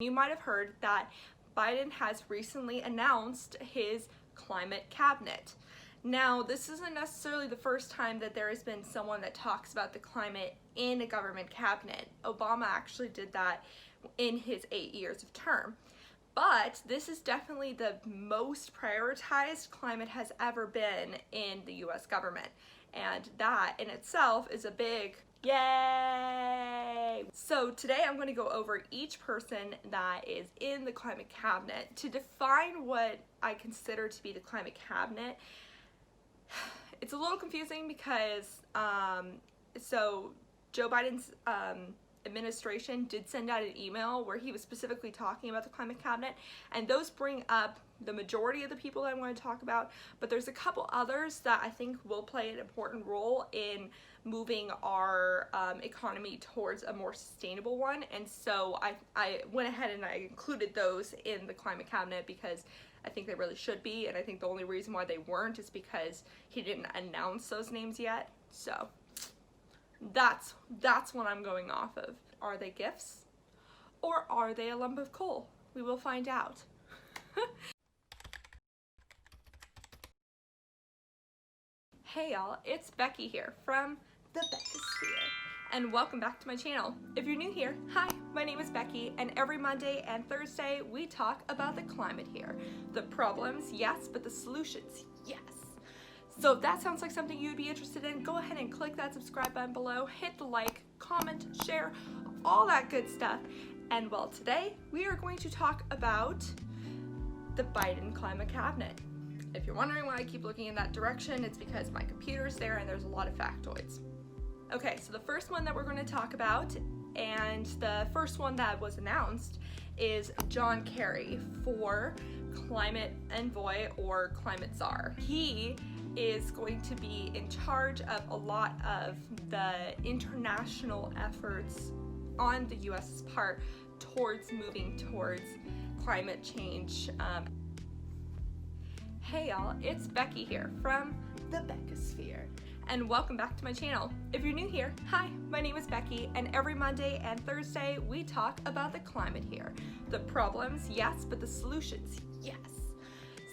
You might have heard that Biden has recently announced his climate cabinet. Now, this isn't necessarily the first time that there has been someone that talks about the climate in a government cabinet. Obama actually did that in his 8 years of term. But this is definitely the most prioritized climate has ever been in the US government. And that in itself is a big yay! So today I'm going to go over each person that is in the climate cabinet. To define what I consider to be the climate cabinet, it's a little confusing because so Joe Biden's administration did send out an email where he was specifically talking about the climate cabinet, and those bring up the majority of the people that I'm going to talk about, but there's a couple others that I think will play an important role in moving our economy towards a more sustainable one. And so I went ahead and I included those in the climate cabinet because I think they really should be, and I think the only reason why they weren't is because he didn't announce those names yet. So that's what I'm going off of. Are they gifts or are they a lump of coal? We will find out. Hey y'all, it's Becky here from the Beckisphere, and welcome back to my channel. If you're new here, hi, my name is Becky, and every Monday and Thursday we talk about the climate here. The problems, yes, but the solutions, yes. So if that sounds like something you'd be interested in, go ahead and click that subscribe button below, hit the like, comment, share, all that good stuff. And well, today we are going to talk about the Biden climate cabinet. If you're wondering why I keep looking in that direction, it's because my computer's there and there's a lot of factoids. Okay, so the first one that we're going to talk about, and the first one that was announced, is John Kerry for Climate Envoy or Climate Czar. He is going to be in charge of a lot of the international efforts on the US's part towards moving towards climate change. Hey y'all, it's Becky here from the Beckisphere, and welcome back to my channel. If you're new here, hi, my name is Becky, and every Monday and Thursday we talk about the climate here. The problems, yes, but the solutions, yes.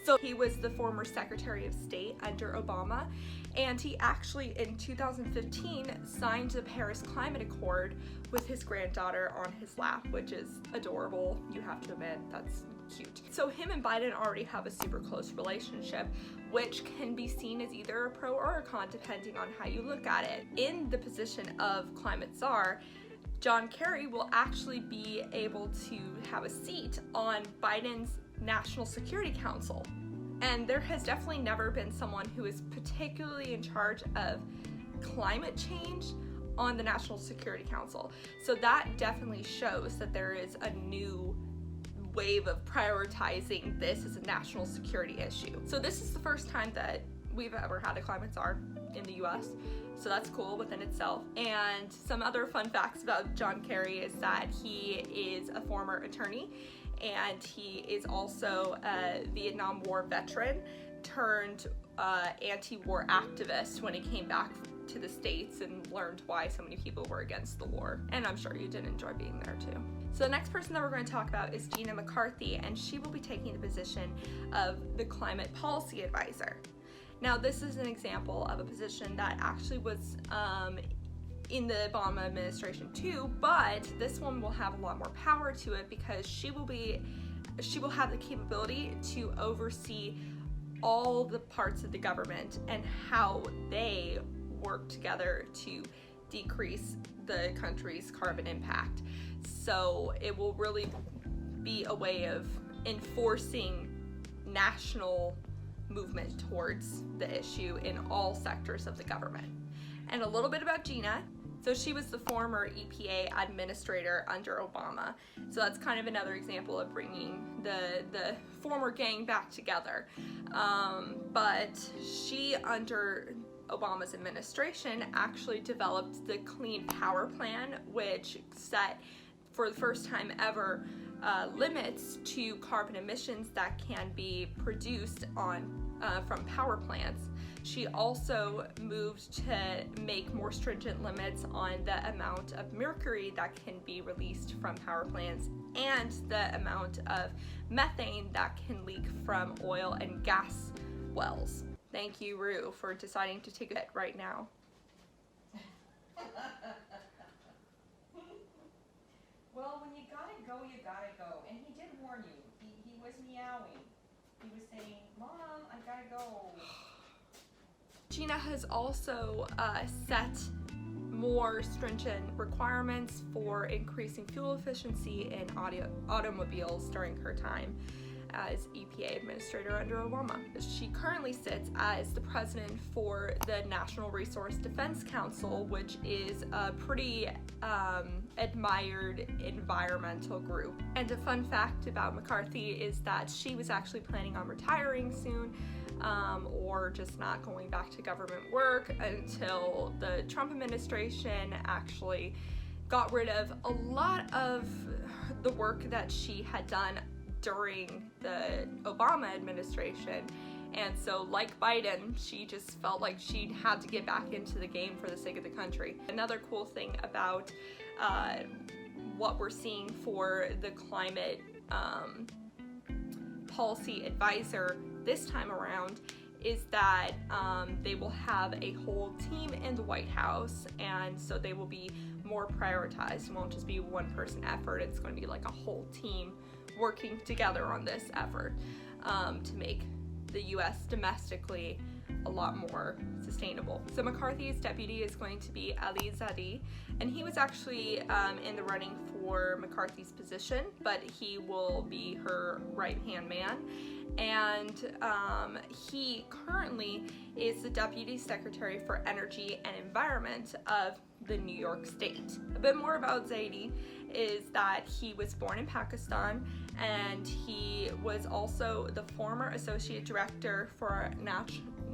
So he was the former Secretary of State under Obama, and he actually in 2015 signed the Paris Climate Accord with his granddaughter on his lap, which is adorable, you have to admit, that's cute. So him and Biden already have a super close relationship, which can be seen as either a pro or a con depending on how you look at it. In the position of climate czar, John Kerry will actually be able to have a seat on Biden's National Security Council. And there has definitely never been someone who is particularly in charge of climate change on the National Security Council. So that definitely shows that there is a new wave of prioritizing this as a national security issue. So this is the first time that we've ever had a climate czar in the US, so that's cool within itself. And some other fun facts about John Kerry is that he is a former attorney, and he is also a Vietnam War veteran turned anti-war activist when he came back to the States and learned why so many people were against the war. And I'm sure you did enjoy being there too. So the next person that we're going to talk about is Gina McCarthy, and she will be taking the position of the Climate Policy Advisor. Now this is an example of a position that actually was in the Obama administration too, but this one will have a lot more power to it because she will have the capability to oversee all the parts of the government and how they work together to decrease the country's carbon impact. So it will really be a way of enforcing national movement towards the issue in all sectors of the government. And a little bit about Gina. So she was the former EPA administrator under Obama. So that's kind of another example of bringing the former gang back together. But she, under Obama's administration, actually developed the Clean Power Plan, which set, for the first time ever, limits to carbon emissions that can be produced on from power plants. She also moved to make more stringent limits on the amount of mercury that can be released from power plants and the amount of methane that can leak from oil and gas wells. Thank you, Rue, for deciding to take it right now. Well, when you gotta go, you gotta go. And he did warn you. He was meowing. He was saying, Mom, I gotta go. Gina has also set more stringent requirements for increasing fuel efficiency in automobiles during her time as EPA administrator under Obama. She currently sits as the president for the National Resource Defense Council, which is a pretty admired environmental group. And a fun fact about McCarthy is that she was actually planning on retiring soon, or just not going back to government work until the Trump administration actually got rid of a lot of the work that she had done during the Obama administration. And so, like Biden, she just felt like she had to get back into the game for the sake of the country. Another cool thing about what we're seeing for the climate policy advisor this time around is that they will have a whole team in the White House, and so they will be more prioritized. It won't just be one person effort, it's going to be like a whole team working together on this effort to make the US domestically a lot more sustainable. So McCarthy's deputy is going to be Ali Zaidi, and he was actually in the running for McCarthy's position, but he will be her right-hand man. And he currently is the Deputy Secretary for Energy and Environment of the New York State. A bit more about Zaidi is that he was born in Pakistan, and he was also the former Associate Director for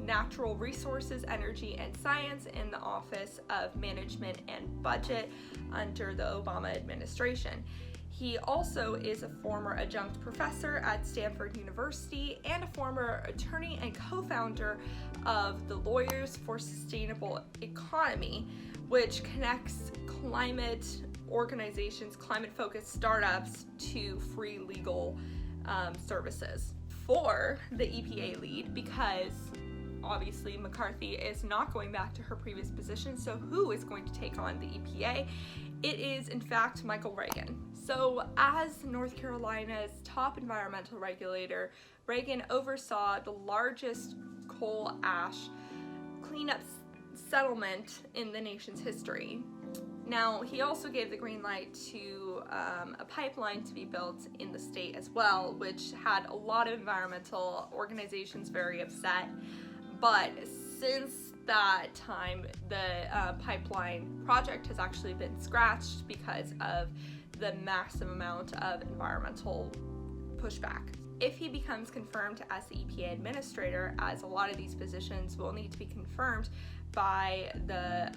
Natural Resources, Energy, and Science in the Office of Management and Budget under the Obama administration. He also is a former adjunct professor at Stanford University and a former attorney and co-founder of the Lawyers for Sustainable Economy, which connects climate organizations, climate-focused startups to free legal services. For the EPA lead, because obviously McCarthy is not going back to her previous position, so who is going to take on the EPA? It is, in fact, Michael Regan. So as North Carolina's top environmental regulator, Regan oversaw the largest coal ash cleanup settlement in the nation's history. Now, he also gave the green light to a pipeline to be built in the state as well, which had a lot of environmental organizations very upset. But since that time, the pipeline project has actually been scratched because of the massive amount of environmental pushback. If he becomes confirmed as the EPA administrator, as a lot of these positions will need to be confirmed by the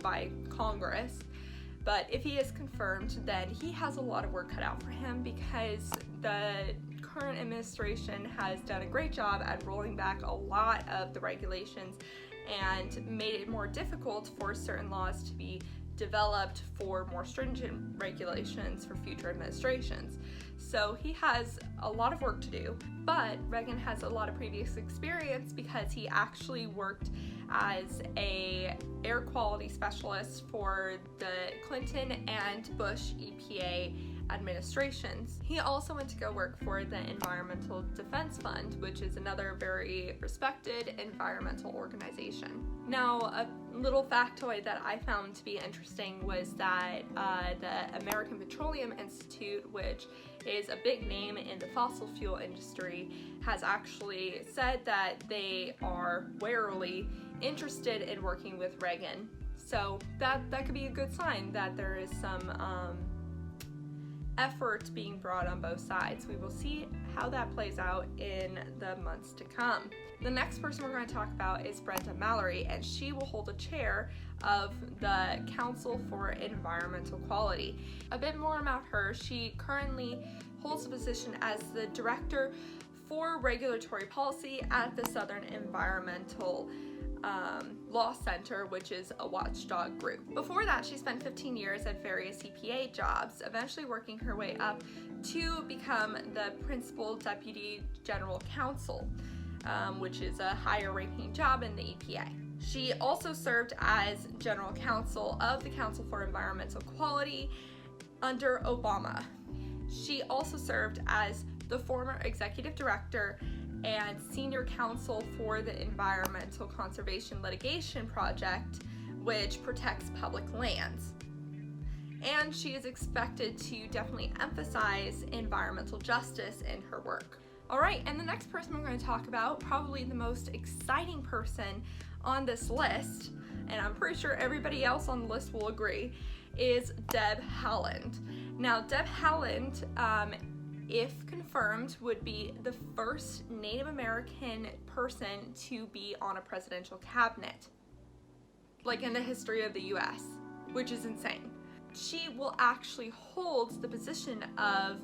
by Congress, but if he is confirmed, then he has a lot of work cut out for him, because the current administration has done a great job at rolling back a lot of the regulations and made it more difficult for certain laws to be developed for more stringent regulations for future administrations. So he has a lot of work to do, but Regan has a lot of previous experience because he actually worked as a air quality specialist for the Clinton and Bush EPA administrations. He also went to go work for the Environmental Defense Fund, which is another very respected environmental organization. Now, a little factoid that I found to be interesting was that the American Petroleum Institute, which is a big name in the fossil fuel industry, has actually said that they are warily interested in working with Regan. So that could be a good sign that there is some effort being brought on both sides. We will see how that plays out in the months to come. The next person we're going to talk about is Brenda Mallory, and she will hold the chair of the Council for Environmental Quality. A bit more about her: she currently holds the position as the director for regulatory policy at the Southern Environmental Law Center, which is a watchdog group. Before that, she spent 15 years at various EPA jobs, eventually working her way up to become the Principal Deputy General Counsel, which is a higher ranking job in the EPA. She also served as General Counsel of the Council for Environmental Quality under Obama. She also served as the former Executive Director and Senior Counsel for the Environmental Conservation Litigation Project, which protects public lands. And she is expected to definitely emphasize environmental justice in her work. All right, and the next person we're going to talk about, probably the most exciting person on this list, and I'm pretty sure everybody else on the list will agree, is Deb Haaland. Now, Deb Haaland, if confirmed, would be the first Native American person to be on a presidential cabinet, like in the history of the US, which is insane. She will actually hold the position of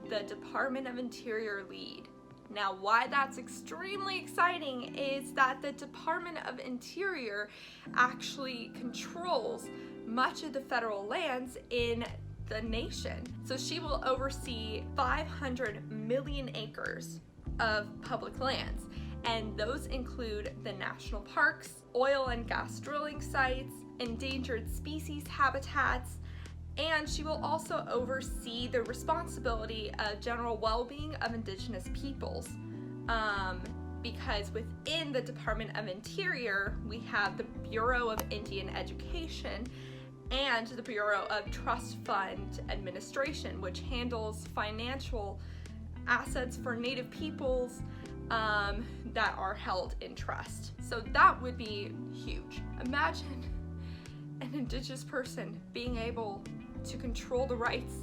the Department of Interior lead. Now, why that's extremely exciting is that the Department of Interior actually controls much of the federal lands in the nation. So she will oversee 500 million acres of public lands, and those include the national parks, oil and gas drilling sites, endangered species habitats, and she will also oversee the responsibility of general well-being of Indigenous peoples. Because within the Department of Interior, we have the Bureau of Indian Education and the Bureau of Trust Fund Administration, which handles financial assets for Native peoples that are held in trust. So that would be huge. Imagine an Indigenous person being able to control the rights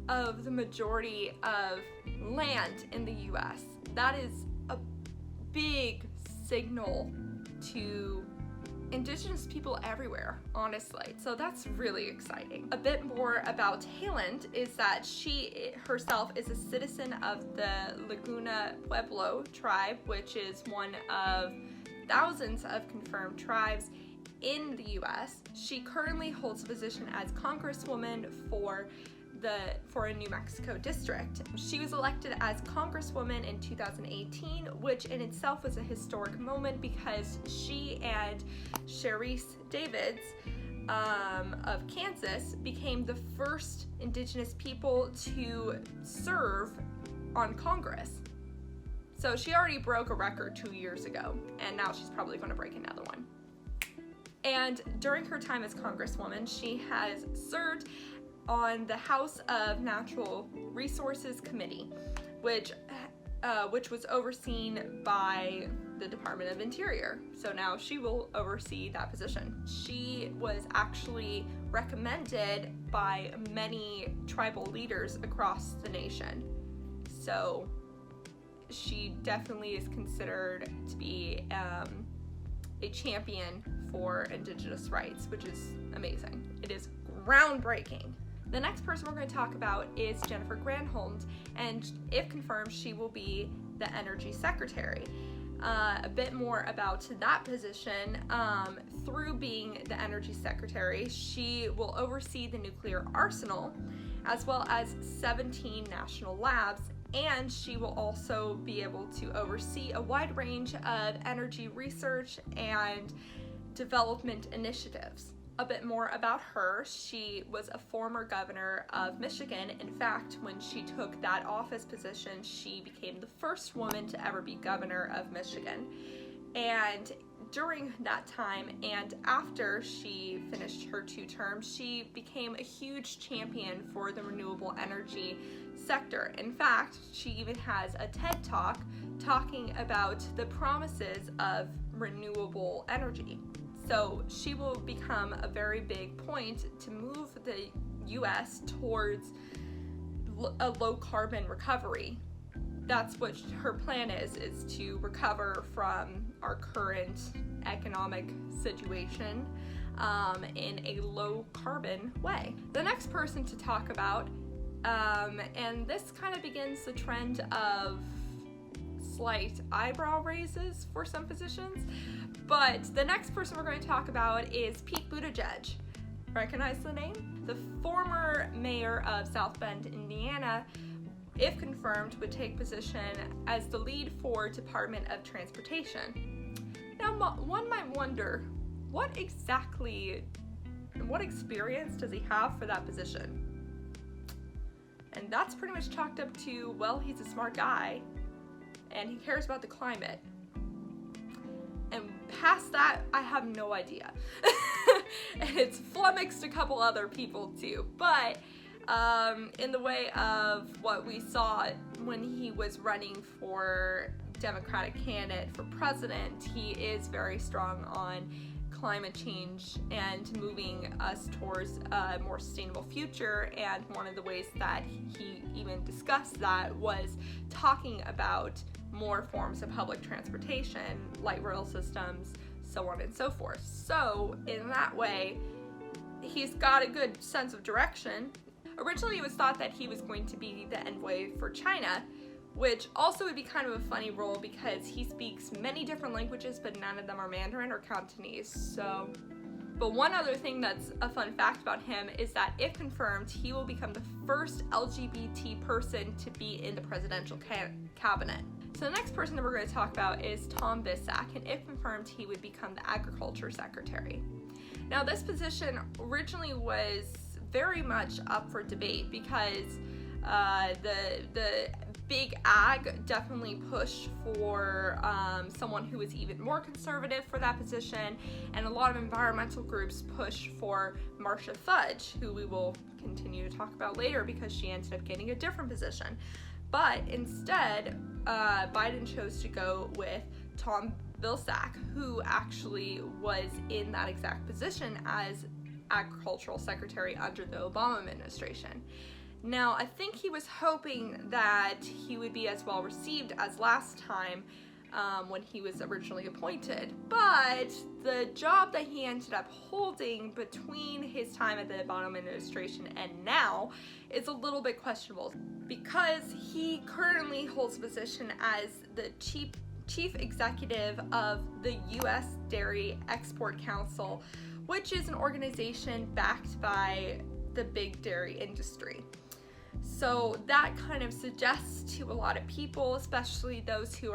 of the majority of land in the US. That is a big signal to Indigenous people everywhere, honestly. So that's really exciting. A bit more about Haaland is that she herself is a citizen of the Laguna Pueblo tribe, which is one of thousands of confirmed tribes in the US. She currently holds a position as Congresswoman for a New Mexico district. She was elected as Congresswoman in 2018, which in itself was a historic moment because she and Sharice Davids of Kansas became the first Indigenous people to serve on Congress. So she already broke a record 2 years ago, and now she's probably going to break another one. And during her time as Congresswoman, she has served on the House of Natural Resources Committee, which was overseen by the Department of Interior. So now she will oversee that position. She was actually recommended by many tribal leaders across the nation. So she definitely is considered to be a champion for Indigenous rights, which is amazing. It is groundbreaking. The next person we're going to talk about is Jennifer Granholm, and if confirmed, she will be the Energy Secretary. A bit more about that position. Through being the Energy Secretary, she will oversee the nuclear arsenal, as well as 17 national labs, and she will also be able to oversee a wide range of energy research and development initiatives. A bit more about her. She was a former governor of Michigan. In fact, when she took that office position, she became the first woman to ever be governor of Michigan. And during that time and after she finished her 2 terms, she became a huge champion for the renewable energy sector. In fact, she even has a TED Talk talking about the promises of renewable energy. So she will become a very big point to move the US towards a low carbon recovery. That's what her plan is to recover from our current economic situation in a low carbon way. The next person to talk about, and this kind of begins the trend of slight eyebrow raises for some positions. But the next person we're going to talk about is Pete Buttigieg. Recognize the name? The former mayor of South Bend, Indiana, if confirmed, would take position as the lead for Department of Transportation. Now, one might wonder, what experience does he have for that position? And that's pretty much chalked up to, well, he's a smart guy and he cares about the climate. And past that, I have no idea. And it's flummoxed a couple other people too. But in the way of what we saw when he was running for Democratic candidate for president, he is very strong on climate change and moving us towards a more sustainable future. And one of the ways that he even discussed that was talking about more forms of public transportation, light rail systems, so on and so forth. So in that way, he's got a good sense of direction. Originally, it was thought that he was going to be the envoy for China, which also would be kind of a funny role because he speaks many different languages, but none of them are Mandarin or Cantonese. So, but one other thing that's a fun fact about him is that if confirmed, he will become the first LGBT person to be in the presidential cabinet. So the next person that we're going to talk about is Tom Vilsack, and if confirmed, he would become the Agriculture Secretary. Now, this position originally was very much up for debate because the big ag definitely pushed for someone who was even more conservative for that position, and a lot of environmental groups pushed for Marcia Fudge, who we will continue to talk about later because she ended up getting a different position. But instead, Biden chose to go with Tom Vilsack, who actually was in that exact position as Agricultural Secretary under the Obama administration. Now, I think he was hoping that he would be as well received as last time when he was originally appointed, but the job that he ended up holding between his time at the Obama administration and now is a little bit questionable because he currently holds a position as the chief executive of the U.S. Dairy Export Council, which is an organization backed by the big dairy industry. So that kind of suggests to a lot of people, especially those who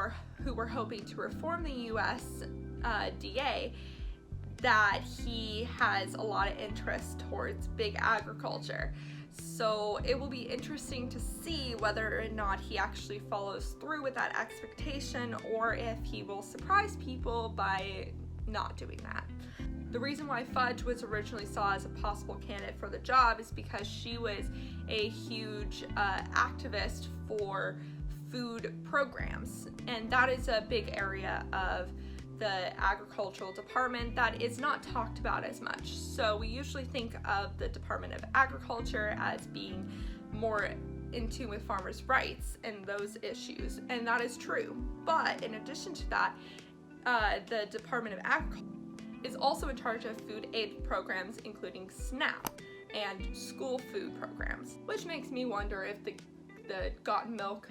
were hoping to reform the USDA, that he has a lot of interest towards big agriculture. So it will be interesting to see whether or not he actually follows through with that expectation, or if he will surprise people by not doing that. The reason why Fudge was originally saw as a possible candidate for the job is because she was a huge activist for food programs, and that is a big area of the agricultural department that is not talked about as much. So we usually think of the Department of Agriculture as being more in tune with farmers' rights and those issues, and that is true. But in addition to that, the Department of Agriculture is also in charge of food aid programs, including SNAP and school food programs, which makes me wonder if the gotten milk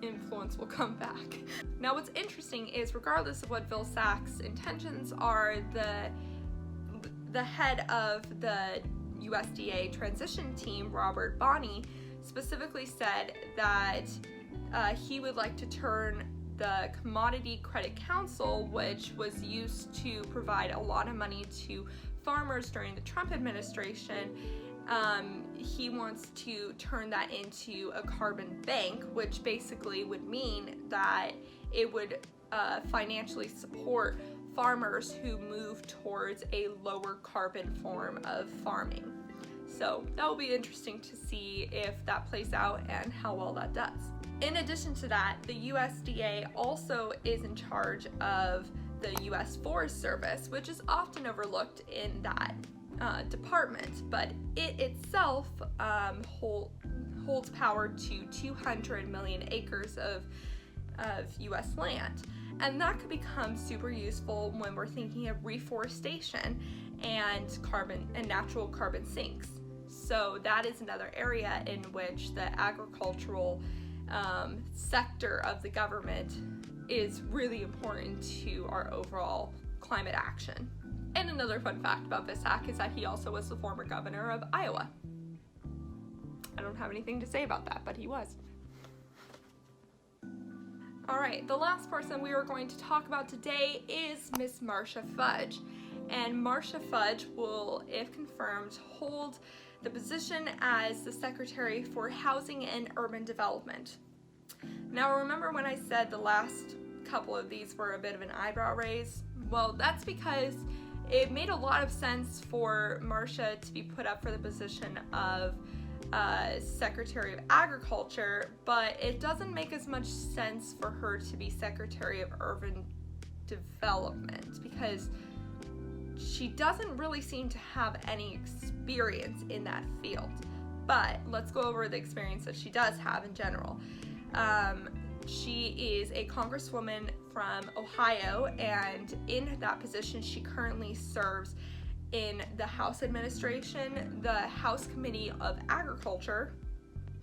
influence will come back. Now, what's interesting is, regardless of what Vilsack's intentions are, the head of the USDA transition team, Robert Bonney, specifically said that he would like to turn the Commodity Credit Council, which was used to provide a lot of money to farmers during the Trump administration, he wants to turn that into a carbon bank, which basically would mean that it would financially support farmers who move towards a lower carbon form of farming. So that will be interesting to see if that plays out and how well that does. In addition to that, the USDA also is in charge of the U.S. Forest Service, which is often overlooked in that department, but it itself holds power to 200 million acres of U.S. land. And that could become super useful when we're thinking of reforestation and natural carbon sinks. So that is another area in which the agricultural sector of the government is really important to our overall climate action. And another fun fact about Visak is that he also was the former governor of Iowa. I don't have anything to say about that, but he was. All right, the last person we are going to talk about today is Miss Marcia Fudge. And Marcia Fudge will, if confirmed, hold the position as the Secretary for Housing and Urban Development. Now, remember when I said the last couple of these were a bit of an eyebrow raise? Well, that's because it made a lot of sense for Marcia to be put up for the position of Secretary of Agriculture, but it doesn't make as much sense for her to be Secretary of Urban Development because she doesn't really seem to have any experience in that field. But let's go over the experience that she does have in general. She is a congresswoman from Ohio, and in that position she currently serves in the House Administration, the House Committee of Agriculture,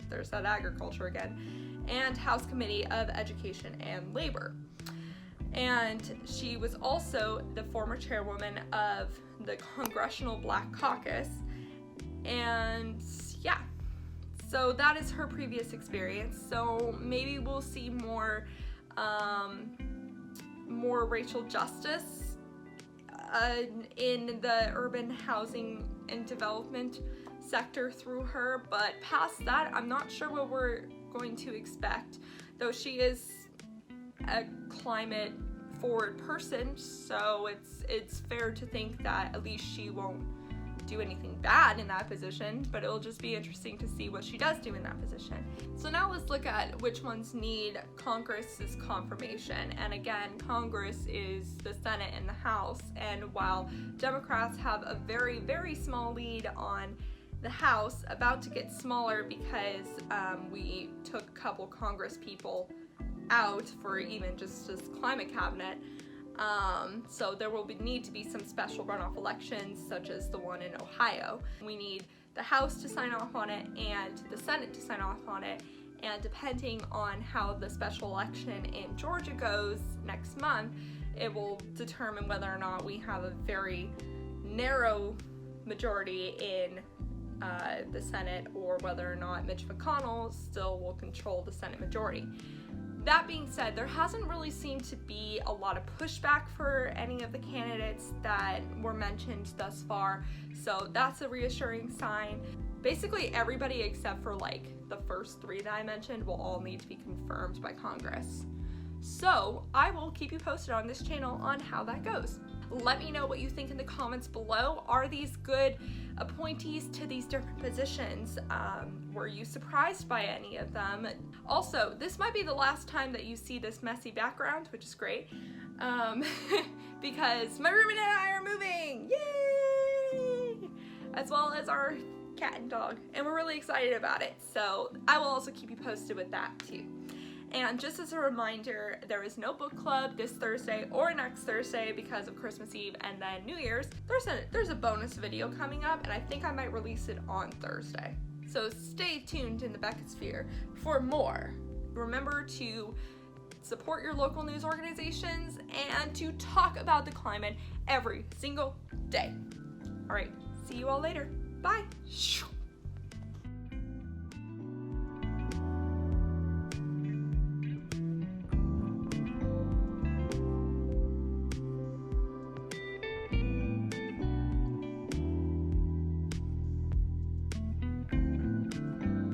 there's that agriculture again, and House Committee of Education and Labor. And she was also the former chairwoman of the Congressional Black Caucus. And yeah, so that is her previous experience. So maybe we'll see more racial justice in the urban housing and development sector through her. But past that, I'm not sure what we're going to expect, though she is a climate forward person, so it's fair to think that at least she won't do anything bad in that position, but it'll just be interesting to see what she does do in that position. So now let's look at which ones need Congress's confirmation. And again, Congress is the Senate and the House, and while Democrats have a very, very small lead on the House, about to get smaller because we took a couple Congress people out for even just this climate cabinet. So there will need to be some special runoff elections, such as the one in Ohio. We need the House to sign off on it and the Senate to sign off on it, and depending on how the special election in Georgia goes next month, it will determine whether or not we have a very narrow majority in the Senate, or whether or not Mitch McConnell still will control the Senate majority. That being said, there hasn't really seemed to be a lot of pushback for any of the candidates that were mentioned thus far, so that's a reassuring sign. Basically everybody except for like the first three that I mentioned will all need to be confirmed by Congress. So I will keep you posted on this channel on how that goes. Let me know what you think in the comments below. Are these good appointees to these different positions? Were you surprised by any of them? Also, this might be the last time that you see this messy background, which is great, because my roommate and I are moving, yay! As well as our cat and dog, and we're really excited about it. So I will also keep you posted with that too. And just as a reminder, there is no book club this Thursday or next Thursday because of Christmas Eve and then New Year's. There's a bonus video coming up, and I think I might release it on Thursday. So stay tuned in the Beckisphere for more. Remember to support your local news organizations and to talk about the climate every single day. All right, see you all later. Bye.